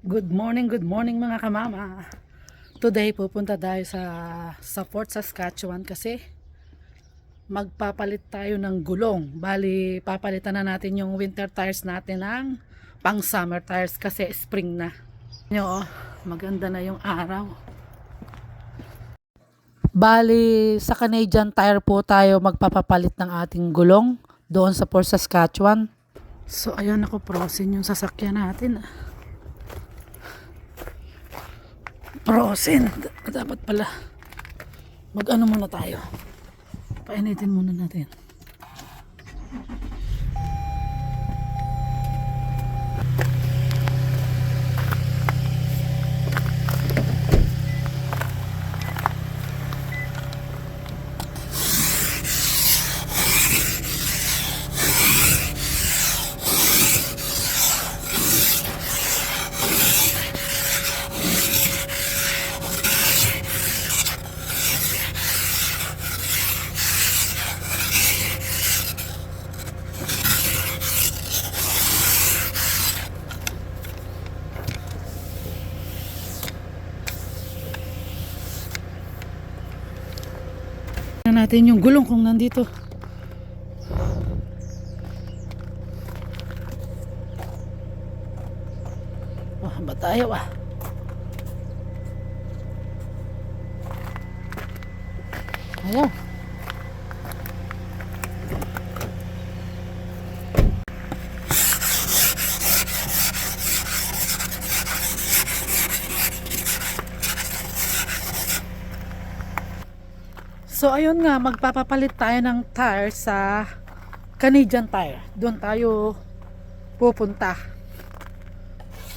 Good morning mga kamama. Today pupunta tayo sa Fort Saskatchewan kasi magpapalit tayo ng gulong. Bali, papalitan na natin yung winter tires natin ng pang summer tires kasi spring na. Nyo, maganda na yung araw. Bali, sa Canadian Tire po tayo magpapapalit ng ating gulong doon sa Fort Saskatchewan. So, ayun ako, frozen yung sasakyan natin. Frozen. Dapat pala mag-ano muna tayo. Painitin muna natin. Natin yung gulong kung nandito. Oh, ba tayo ah? Ayaw. So ayun nga, magpapapalit tayo ng tire sa Canadian Tire. Doon tayo pupunta.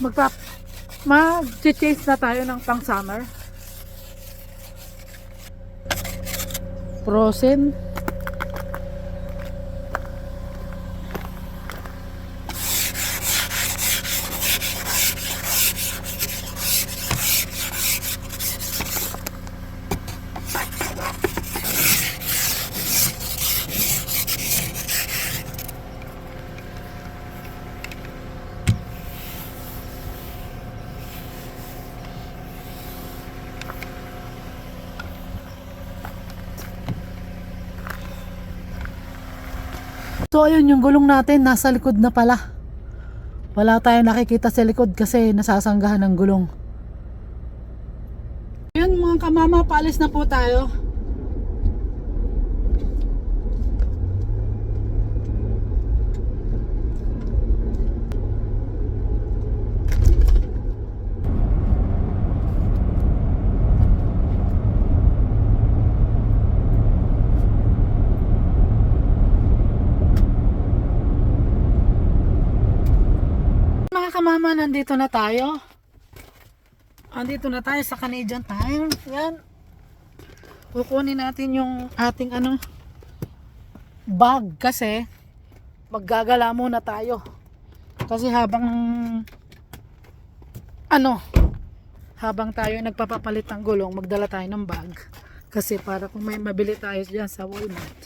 Mag-change na tayo ng pang summer. Frozen. So ayun, yung gulong natin nasa likod na pala. Wala tayong nakikita sa likod kasi nasasanggahan ng gulong. Ayun mga kamama, paalis na po tayo. Kamama, nandito na tayo. Andito na tayo sa Canadian Tire. Yan. Kukunin natin yung ating bag kasi maggagala muna tayo. Kasi habang tayo nagpapapalit ng gulong, magdala tayo ng bag. Kasi para kung may mabili tayo diyan sa Walmart,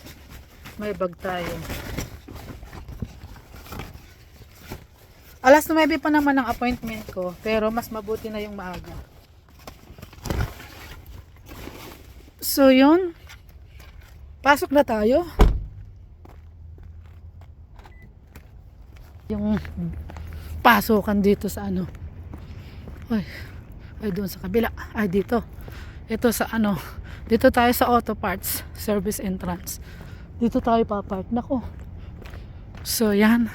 may bag tayo. Alas 9 pa naman ang appointment ko, pero mas mabuti na yung maaga. So yun, pasok na tayo. Yung pasokan dito sa ay doon sa kabila, ay dito. Ito sa dito tayo sa auto parts service entrance. Dito tayo papark. Nako. So yan.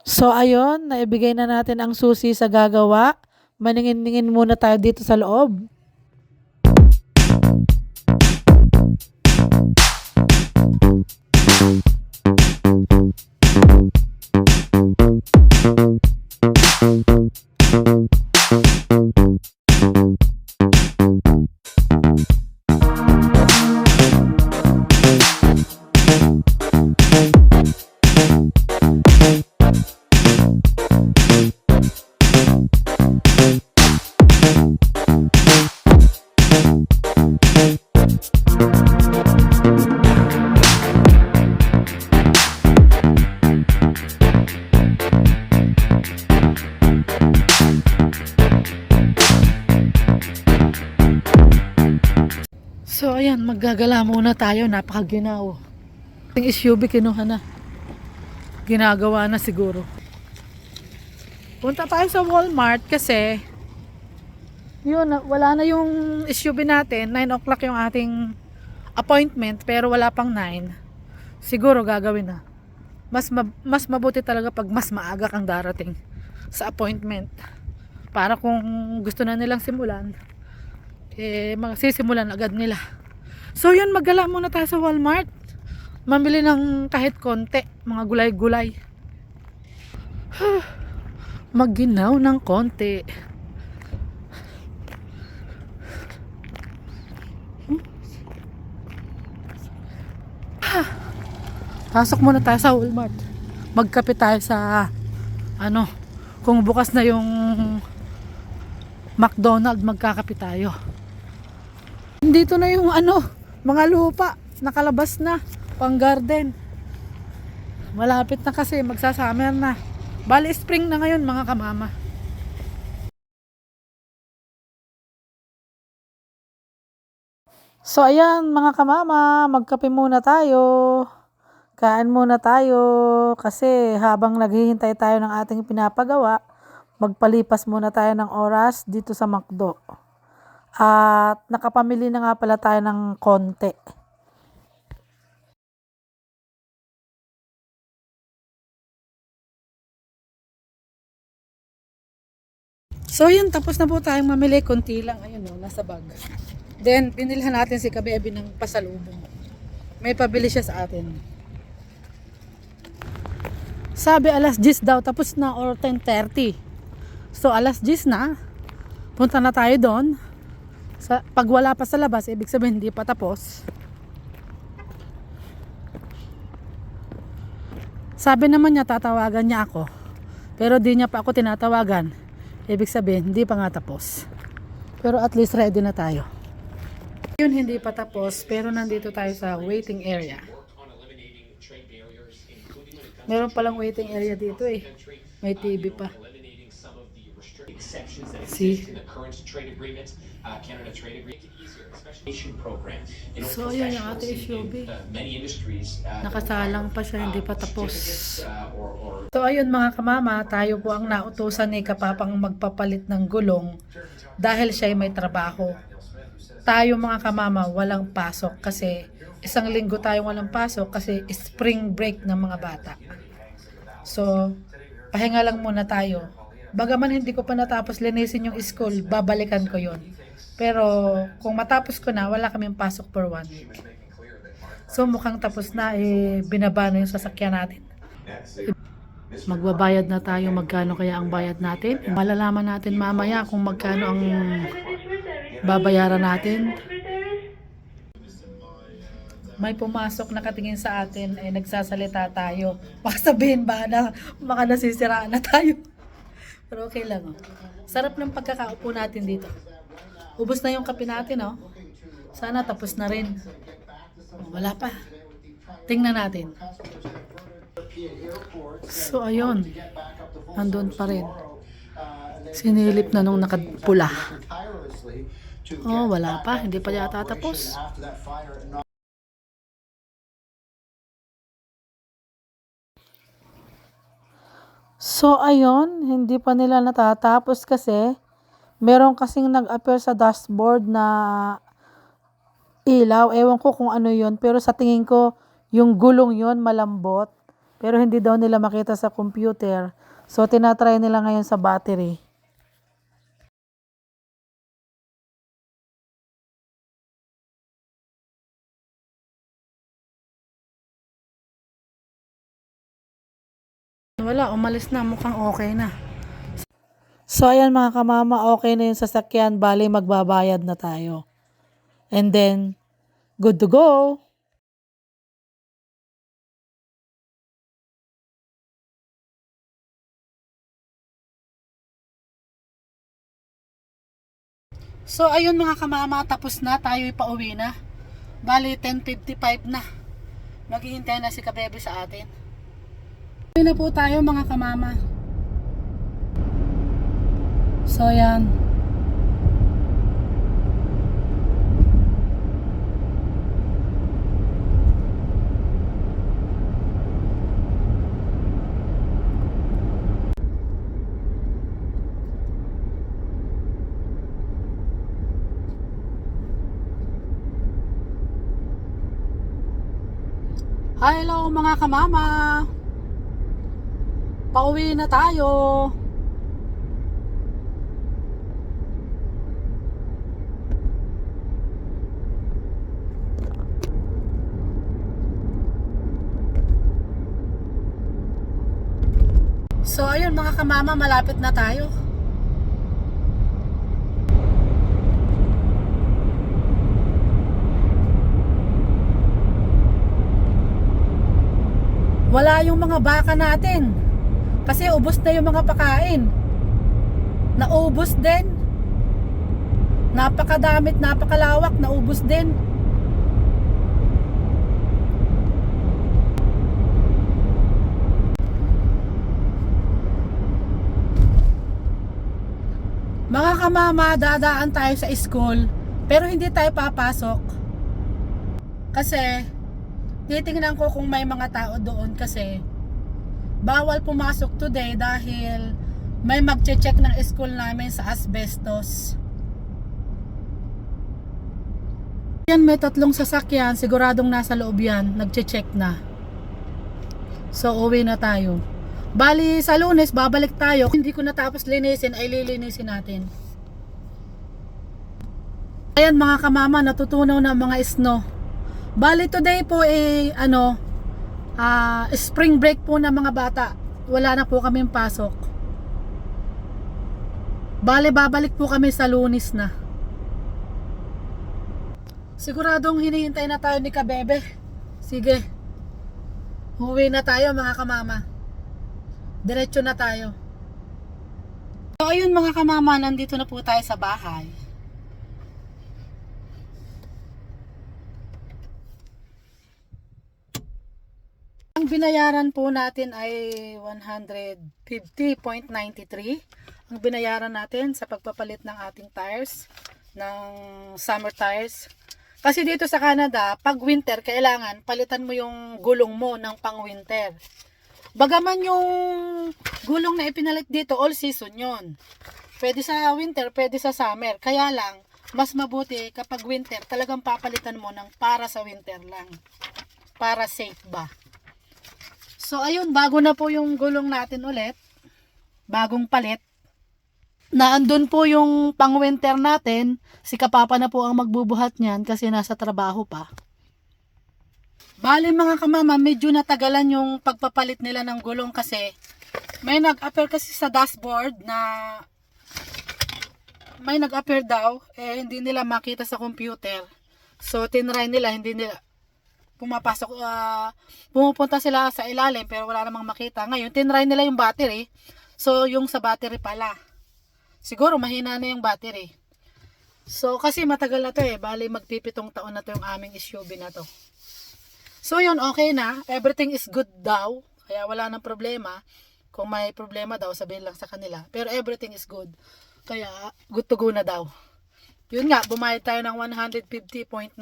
So ayun, naibigay na natin ang susi sa gagawa. Maningin-ningin muna tayo dito sa loob. ayan, maggagala muna tayo. Napakaginaw. Yung SUV kinuha na. Ginagawa na siguro. Punta tayo sa Walmart kasi yun, wala na yung SUV natin. 9 o'clock yung ating appointment pero wala pang 9. Siguro gagawin na. Mas mabuti talaga pag mas maaga kang darating sa appointment. Para kung gusto na nilang simulan, magsisimulan agad nila. So yun, maggala muna tayo sa Walmart. Mamili ng kahit konti, mga gulay-gulay. Magginaw ng konti. Pasok muna tayo sa Walmart. Magkape tayo sa kung bukas na yung McDonald's, magkakape tayo. Dito na yung mga lupa, nakalabas na, pang garden. Malapit na kasi, magsasummer na. Bali spring na ngayon mga kamama. So ayan mga kamama, magkape muna tayo. Kain muna tayo kasi habang naghihintay tayo ng ating pinapagawa, magpalipas muna tayo ng oras dito sa McDo. At nakapamili na nga pala tayo ng konti. So yun, tapos na po tayong mamili. Konti lang, ayun nasa bag. Then, pinilhan natin si Kabebe ng pasalubong. May pabili siya sa atin. Sabi alas 10 daw, tapos na or 10:30. So alas 10 na, punta na tayo doon. Pag wala pa sa labas, ibig sabihin hindi pa tapos. Sabi naman niya tatawagan niya ako, pero di niya pa ako tinatawagan. Ibig sabihin hindi pa nga tapos. Pero at least ready na tayo. Yun, hindi pa tapos, pero nandito tayo sa waiting area. Meron palang waiting area dito eh. May TV pa. See? So yun yung ating SUV. Nakasalang pa siya, hindi pa tapos. So ayun mga kamama, tayo po ang nautusan ni Kapapang magpapalit ng gulong dahil siya ay may trabaho. Tayo mga kamama walang pasok kasi isang linggo tayong walang pasok kasi spring break ng mga bata. So, pahinga lang muna tayo. Bagaman hindi ko pa natapos linisin yung school, babalikan ko yon. Pero kung matapos ko na, wala kaming pasok for 1 week. So mukhang tapos na, binaba na yung sasakyan natin. Magbabayad na tayo, magkano kaya ang bayad natin. Malalaman natin mamaya kung magkano ang babayaran natin. May pumasok nakatingin sa atin, nagsasalita tayo. Baka sabihin ba na baka nasisiraan na tayo. Pero okay lang. Sarap ng pagkakaupo natin dito. Ubos na yung kape natin. Sana tapos na rin. Wala pa. Tingnan natin. So ayun. Andun pa rin. Sinilip na nung nakapula. Wala pa. Hindi pa yata tapos. So ayun, hindi pa nila natatapos kasi meron kasing nag-appear sa dashboard na ilaw. Ewan ko kung ano yon, pero sa tingin ko yung gulong yon malambot. Pero hindi daw nila makita sa computer. So tinatry nila ngayon sa battery. Wala, umalis na. Mukhang okay na. So ayan mga kamama, okay na yung sasakyan. Bali magbabayad na tayo. And then, good to go. So ayun mga kamama, tapos na. Tayo'y pauwi na. Bali 10:55 na. Naghihintay na si Kabebe sa atin. Pauwi na po tayo mga kamama. So yan. Hello mga kamama. Pauwi na tayo. So ayun mga kamama, malapit na tayo. Wala yung mga baka natin kasi ubos na yung mga pakain. Naubos din. Napakadamit, napakalawak, naubos din. Mga kamama, dadaan tayo sa school pero hindi tayo papasok kasi titingnan ko kung may mga tao doon kasi bawal pumasok today dahil may magche-check ng school namin sa asbestos. Yan, may 3 sasakyan, siguradong nasa loob yan, nagche-check na. So uwi na tayo. Bali sa Lunes babalik tayo. Hindi ko natapos linisin ay lilinisin natin. Ayan mga kamama, natutunaw na mga snow. Bali today po spring break po ng mga bata. Wala na po kaming pasok. Bali babalik po kami sa Lunes na. Siguradong hinihintay na tayo ni Kabebe. Sige. Uwi na tayo mga kamama. Diretso na tayo. So ayun mga kamama, nandito na po tayo sa bahay. Ang binayaran po natin ay 150.93. Ang binayaran natin sa pagpapalit ng ating tires, ng summer tires. Kasi dito sa Canada, pag winter, kailangan palitan mo yung gulong mo ng pang winter. Bagaman yung gulong na ipinalit dito, all season yon. Pwede sa winter, pwede sa summer. Kaya lang, mas mabuti kapag winter, talagang papalitan mo ng para sa winter lang. Para safe ba. So ayun, bago na po yung gulong natin ulit. Bagong palit. Naandun po yung pang winter natin. Si Kapapa na po ang magbubuhat niyan kasi nasa trabaho pa. Bali mga kamama, medyo natagalan yung pagpapalit nila ng gulong kasi may nag-appear kasi sa dashboard na may nag-appear daw, hindi nila makita sa computer. So tinry nila, hindi nila pumapasok, pumupunta sila sa ilalim pero wala namang makita. Ngayon tinry nila yung battery, so yung sa battery pala. Siguro mahina na yung battery. So kasi matagal na to bali magpipitong taon na to yung aming SUV na to. So yun, okay na. Everything is good daw. Kaya wala nang problema. Kung may problema daw, sabihin lang sa kanila. Pero everything is good. Kaya good to go na daw. Yun nga, bumayad tayo ng 150.93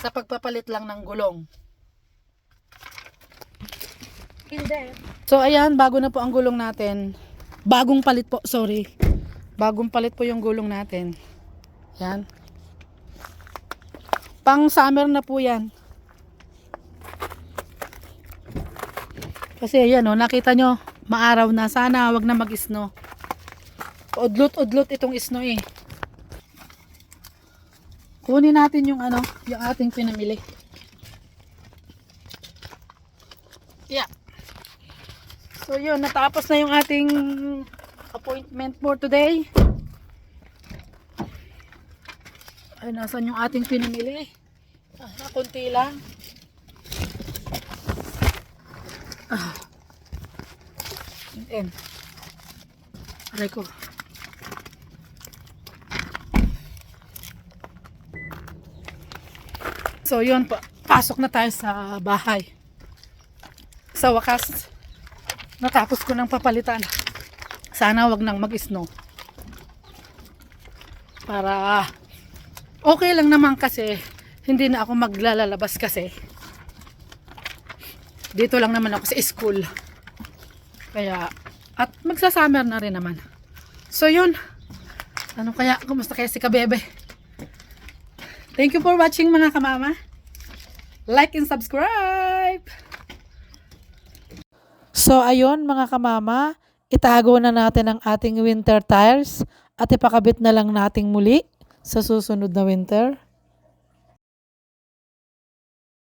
sa pagpapalit lang ng gulong. So ayan, bago na po ang gulong natin. Bagong palit po, sorry. Bagong palit po yung gulong natin. Yan. Pang summer na po yan. Kasi ayan nakita nyo, maaraw na. Sana wag na mag-snow. Udlot-udlot itong snow Kunin natin yung yung ating pinamili. Yeah. So yun, natapos na yung ating appointment for today. Ay, nasan yung ating pinamili? Kunti lang. Aray ko. So yun, pasok na tayo sa bahay. Sa wakas, natapos ko ng papalitan. Sana wag nang mag-snow. Para okay lang naman kasi hindi na ako maglalabas kasi dito lang naman ako sa school. Kaya, at magsa-summer na rin naman. So yun, kumusta kaya si Kabebe? Thank you for watching mga kamama. Like and subscribe! So ayun mga kamama, itago na natin ang ating winter tires at ipakabit na lang nating muli sa susunod na winter.